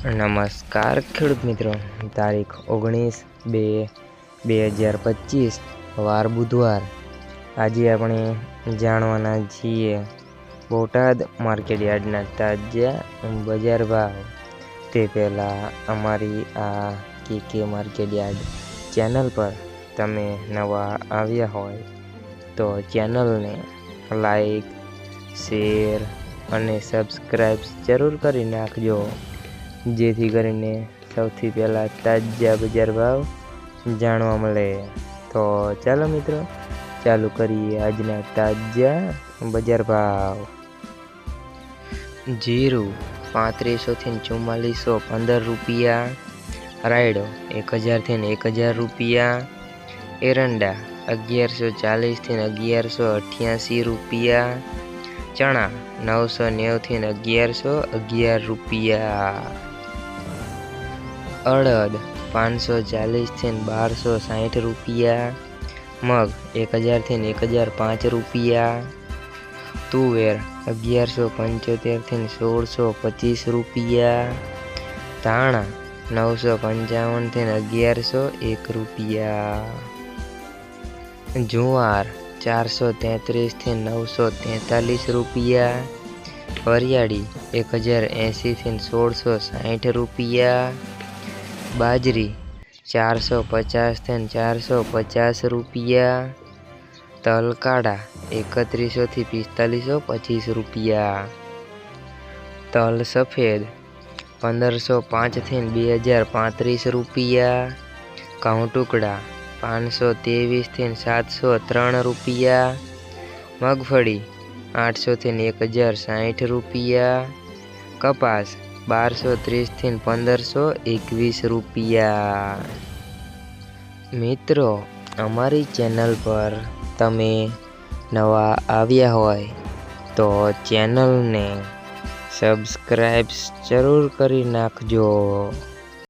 નમસ્કાર ખેડૂત મિત્રો, તારીખ 19/2/2025 વાર બુધવાર। આજે આપણે જાણવાના છીએ બોટાદ માર્કેટયાર્ડના તાજા બજાર ભાવ। તે પહેલાં અમારી આ કે માર્કેટયાર્ડ ચેનલ પર તમે નવા આવ્યા હોય તો ચેનલને લાઈક, શેર અને સબસ્ક્રાઈબ જરૂર કરી નાખજો, જેથી કરીને સૌથી પહેલાં તાજા બજાર ભાવ જાણવા મળે। તો ચાલો મિત્રો, ચાલુ કરીએ આજના તાજા બજાર ભાવ। જીરું 3500 થી 4415 રૂપિયા, રાયડો 1000 થી 1000 રૂપિયા, એરંડા 1140 થી 1188 રૂપિયા, ચણા 990 થી 1111 રૂપિયા, અડદ 540 થી 1260 રૂપિયા, મગ 1000 થી 1005 રૂપિયા, તુવેર 1175 થી 1625 રૂપિયા, ધાણા 955 થી 1101 રૂપિયા, જુવાર 433 થી 943 રૂપિયા, વરિયાળી 1080 થી 1660 રૂપિયા, બાજરી 450 થી 450 રૂપિયા, તલ કાળા 3100 થી 4525 રૂપિયા, તલ સફેદ 1505 થી 2035 રૂપિયા, ઘઉં ટુકડા 523 થી 703 રૂપિયા, મગફળી 800 થી 1060 રૂપિયા, કપાસ 1230 થી 1521 રૂપિયા। મિત્રો, અમારી ચેનલ પર તમે નવા આવ્યા હોય તો ચેનલને સબસ્ક્રાઈબ જરૂર કરી નાખજો।